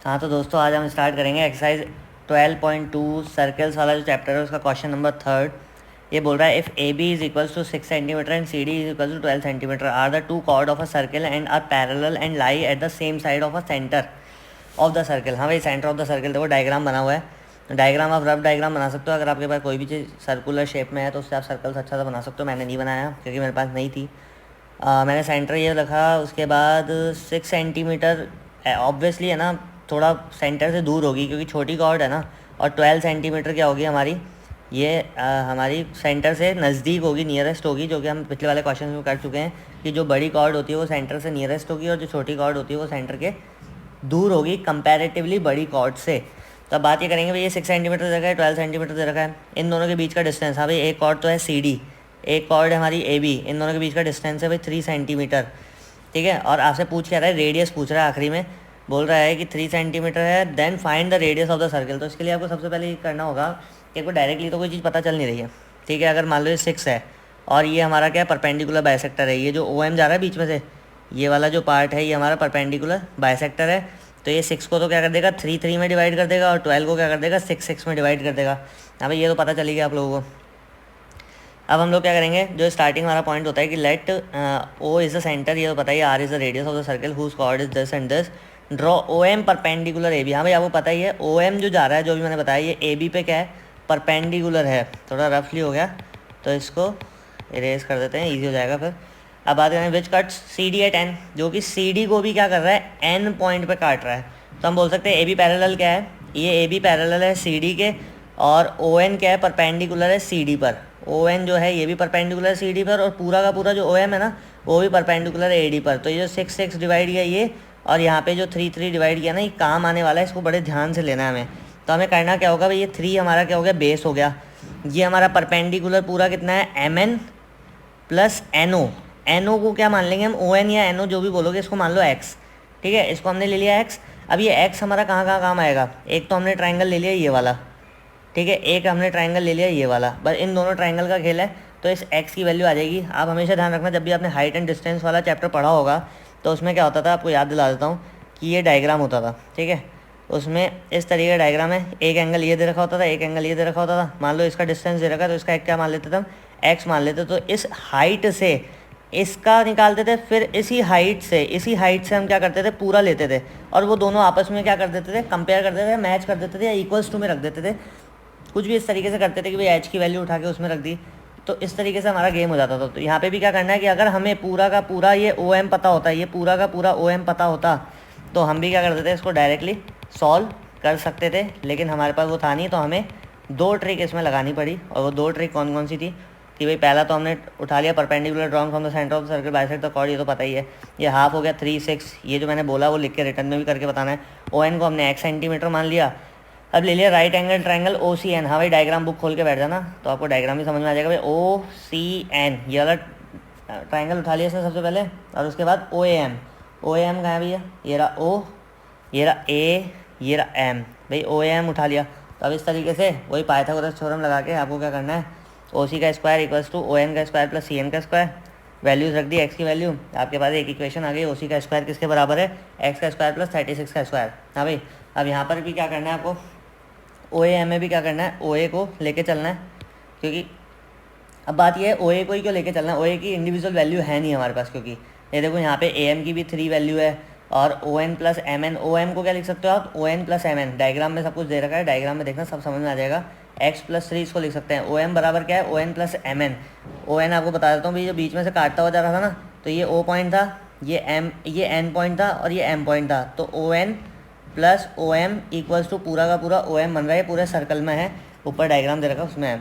हाँ तो दोस्तों आज हम स्टार्ट करेंगे एक्सरसाइज 12.2 सर्कल्स वाला जो चैप्टर है उसका क्वेश्चन नंबर 3। ये बोल रहा है if A B is equals to 6 centimetre and C D is equal to 12 centimetre are the two chord of a circle and are parallel and lie at the same side of a centre of the circle. हाँ भाई, centre of the circle देखो diagram बना हुआ है। Diagram आप rough diagram बना सकते हो अगर आपके पास कोई भी चीज़ सर्कुलर शेप में है तो उससे आप सर्कल्स अच्छा सा बना सकते हो। मैंने नहीं बनाया क्योंकि मेरे पास नहीं थी। मैंने सेंटर ये रखा, उसके बाद 6 सेंटीमीटर ऑब्वियसली है ना, थोड़ा सेंटर से दूर होगी क्योंकि छोटी कॉर्ड है ना। और 12 सेंटीमीटर क्या होगी हमारी, ये हमारी सेंटर से नज़दीक होगी, नियरेस्ट होगी, जो कि हम पिछले वाले क्वेश्चन में कर चुके हैं कि जो बड़ी कॉर्ड होती है वो सेंटर से नियरेस्ट होगी और जो छोटी कॉर्ड होती है वो सेंटर के दूर होगी कंपैरेटिवली बड़ी कॉर्ड से। तो अब बात ये करेंगे भाई, ये 6 सेंटीमीटर दे रखा है, 12 सेंटीमीटर दे रखा है, इन दोनों के बीच का डिस्टेंस। हाँ भाई, एक कॉर्ड तो है सी डी, एक कॉर्ड है हमारी ए बी, इन दोनों के बीच का डिस्टेंस है भाई 3 सेंटीमीटर। ठीक है, और आपसे पूछ क्या रहा है, रेडियस पूछ रहा है। आखिरी में बोल रहा है कि 3 सेंटीमीटर है, then find the radius of the circle. तो इसके लिए आपको सबसे पहले ये करना होगा कि आपको डायरेक्टली तो कोई चीज़ पता चल नहीं रही है। ठीक है, अगर मान लो ये 6 है और ये हमारा क्या है, परपेंडिकुलर बाइसेक्टर है। ये जो ओ एम जा रहा है बीच में से, ये वाला जो पार्ट है ये हमारा परपेंडिकुलर बाइसेक्टर है। तो ये 6 को तो क्या कर देगा, 3 में डिवाइड कर देगा, और 12 को क्या कर देगा, 6 में डिवाइड कर देगा। हाँ भाई, ये तो पता चली गया आप लोगों को। अब हम लोग क्या करेंगे, जो स्टार्टिंग हमारा पॉइंट होता है कि let O is the centre, ये तो बताइए R is the radius of the circle whose chord is this and this, draw O M perpendicular A B. हाँ भाई, आपको पता ही है ओ एम जो जा रहा है, जो भी मैंने बताया, ये ए बी पे क्या है, परपेंडिकुलर है। थोड़ा रफली हो गया तो इसको इरेज कर देते हैं, ईजी हो जाएगा फिर। अब बात करें which cuts C D at N, जो कि सी डी को भी क्या कर रहा है, एन पॉइंट पे काट रहा है। तो हम बोल सकते हैं ए बी पैरेलल क्या है, ये ए बी पैरेलल है सी डी के, और ओ एन क्या है, परपेंडिकुलर है सी डी पर। ओ एन जो है ये भी परपेंडिकुलर है सी डी पर, और पूरा का पूरा जो ओ एम है ना वो भी परपेंडिकुलर है ए डी पर। तो ये जो 6 डिवाइड किया ये, और यहाँ पे जो 3 डिवाइड किया ना, ये काम आने वाला है, इसको बड़े ध्यान से लेना है हमें। तो हमें करना क्या होगा भाई, ये 3 हमारा क्या हो गया, बेस हो गया। ये हमारा परपेंडिकुलर पूरा कितना है, M N plus N O. N O को क्या मान लेंगे हम, ओ एन या एन ओ जो भी बोलोगे, इसको मान लो एक्स। ठीक है, इसको हमने ले लिया एक्स। अब ये एक्स हमारा कहाँ कहाँ काम आएगा, एक तो हमने ट्राइंगल ले लिया ये वाला, ठीक है, एक हमने ट्राइंगल ले लिया ये वाला, बस इन दोनों ट्राइंगल का खेल है। तो इस x की वैल्यू आ जाएगी। आप हमेशा ध्यान रखना, जब भी आपने हाइट एंड डिस्टेंस वाला चैप्टर पढ़ा होगा तो उसमें क्या होता था, आपको याद दिला देता हूँ कि ये डायग्राम होता था। ठीक है, उसमें इस तरीके का डायग्राम है, एक एंगल ये दे रखा होता था, एक एंगल ये दे रखा होता था। मान लो इसका डिस्टेंस दे रखा है तो इसका एक क्या मान लेते थे हम, एक्स मान लेते। तो इस हाइट से इसका निकालते थे, फिर इसी हाइट से हम क्या करते थे, पूरा लेते थे, और वो दोनों आपस में क्या कर देते थे, कंपेयर कर देते थे, मैच कर देते थे, या इक्वल्स टू में रख देते थे। कुछ भी इस तरीके से करते थे कि भाई एच की वैल्यू उठा के उसमें रख दी। तो इस तरीके से हमारा गेम हो जाता था। तो यहाँ पे भी क्या करना है कि अगर हमें पूरा का पूरा ये ओ एम पता होता, ये पूरा का पूरा ओ एम पता होता, तो हम भी क्या करते थे, इसको डायरेक्टली सॉल्व कर सकते थे। लेकिन हमारे पास वो था नहीं, तो हमें 2 ट्रिक इसमें लगानी पड़ी। और वो 2 ट्रिक कौन कौन सी थी कि भाई, पहला तो हमने उठा लिया perpendicular drawing from the centre of the circle bisect the chord, ये तो पता ही है। ये हाफ हो गया 3 6, ये जो मैंने बोला वो लिख के रिटर्न में भी करके बताना है। ओ एन को हमने x सेंटीमीटर मान लिया। अब ले लिया right angle triangle O C N. हाँ भाई, डायग्राम बुक खोल के बैठ जाना तो आपको डायग्राम भी समझ में आ जाएगा भाई। ओ सी एन, ये वाला ट्राइंगल उठा लिया इसने सबसे पहले, और उसके बाद ओ A M. O A M कहाँ है भैया, ये रहा ओ, ये रहा ए, ये रहा एम। भाई ओ ए एम उठा लिया। तो अब इस तरीके से वही पाइथागोरस थ्योरम लगा के आपको क्या करना है, ओ सी का square equals to O N का स्क्वायर प्लस सी एन का स्क्वायर। वैल्यूज रख दी एक्स की वैल्यू, आपके पास एक इक्वेशन आ गई। ओ सी का स्क्वायर किसके बराबर है, एक्स का स्क्वायर प्लस 36 का स्क्वायर। हाँ भाई, अब यहाँ पर भी क्या करना है आपको, ओ ए एम में भी क्या करना है, ओ ए को लेके चलना है। क्योंकि अब बात ये है, ओ ए को ही क्यों लेके चलना है, ओ ए की इंडिविजुअल वैल्यू है नहीं हमारे पास। क्योंकि ये देखो यहाँ पे ए एम की भी 3 वैल्यू है, और O N plus M N. O M को क्या लिख सकते हो आप, O N plus M N. Diagram में सब कुछ दे रखा है, डायग्राम में देखना सब समझ में आ जाएगा। एक्स प्लस 3 इसको लिख सकते हैं। ओ एम बराबर क्या है, O N plus M N. O N आपको बता देता हूँ भाई, जो बीच में से काटता हुआ जा रहा था ना, तो ये ओ पॉइंट था, ये एन पॉइंट था, और ये एम पॉइंट था। तो O N plus O M equals to पूरा का पूरा ओ एम बन रहा है, पूरे सर्कल में है, ऊपर डायग्राम दे रखा है उसमें है।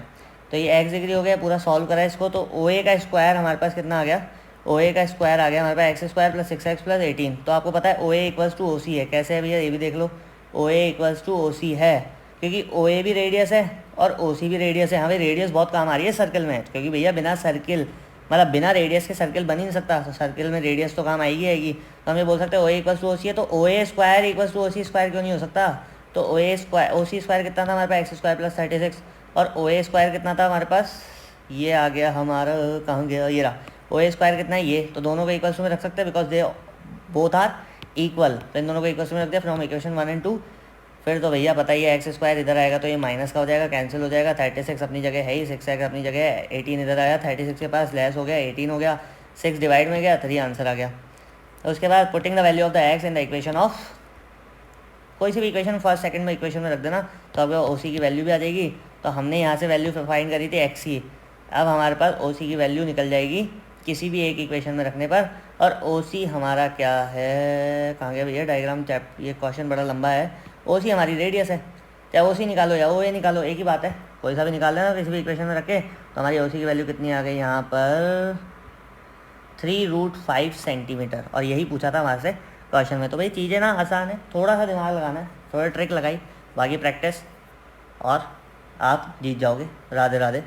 तो ये एक्स डिग्री हो गया, पूरा सॉल्व करा है इसको। तो ओ ए का स्क्वायर हमारे पास कितना आ गया, ओ ए का स्क्वायर आ गया हमारे पास x square plus 6x plus 18। तो आपको पता है ओ ए इक्वल्स टू ओ सी है। कैसे है भैया, ये भी देख लो, ओ ए इक्वल्स टू ओ सी है, क्योंकि ओ ए भी रेडियस है और ओ सी भी रेडियस है। हाँ भाई, रेडियस बहुत काम आ रही है सर्कल में, क्योंकि भैया बिना सर्किल मतलब बिना रेडियस के सर्कल बन ही नहीं सकता। तो सर्कल में रेडियस तो काम आएगी। तो हम ये बोल सकते हैं ओ ए इक्वल्स टू ओ सी है, तो ओ ए square equals to O C square क्यों नहीं हो सकता। तो ओ ए स्क्वायर, ओ सी स्क्वायर कितना था हमारे पास, एक्स स्क्वायर प्लस 36, और ओ ए स्क्वायर कितना था हमारे पास, ये आ गया हमारा, कहाँ गया, ये रहा। ओ ए स्क्वायर कितना है ये, तो दोनों को इक्वल्स में रख सकते हैं, because they both are equal, तो इन दोनों को इक्वल में रख दिया। फिर हम इक्वेशन 1 और 2, फिर तो भैया पता ही है एक्स स्क्वायर इधर आएगा तो ये माइनस का हो जाएगा, कैंसिल हो जाएगा। 36 अपनी जगह है ही, 6 अपनी जगह है, 18 इधर आया, 36 के पास लेस हो गया, 18 हो गया, 6 डिवाइड में गया, 3 आंसर आ गया। उसके बाद putting the value of the x in the equation of, कोई सी भी इक्वेशन फर्स्ट सेकंड में इक्वेशन में रख देना तो अब ओ सी की वैल्यू भी आ जाएगी। तो हमने यहाँ से वैल्यू फाइंड करी थी एक्स की, अब हमारे पास ओ सी की वैल्यू निकल जाएगी किसी भी एक इक्वेशन में रखने पर। और ओ सी हमारा क्या है, कहाँ गया भैया डायग्राम ये क्वेश्चन बड़ा लंबा है। ओ सी हमारी रेडियस है, चाहे ओ सी निकालो या ओ ए निकालो एक ही बात है, कोई सा भी निकाल लेना किसी भी इक्वेशन में रख के। तो हमारी ओ सी की वैल्यू कितनी आ गई यहाँ पर 3√5 सेंटीमीटर, और यही पूछा था हमारे से क्वेश्चन में। तो भाई चीज़ें ना आसान है, थोड़ा सा दिमाग लगाना है, थोड़ा ट्रिक लगाई, बाकी प्रैक्टिस और आप जीत जाओगे। राधे राधे।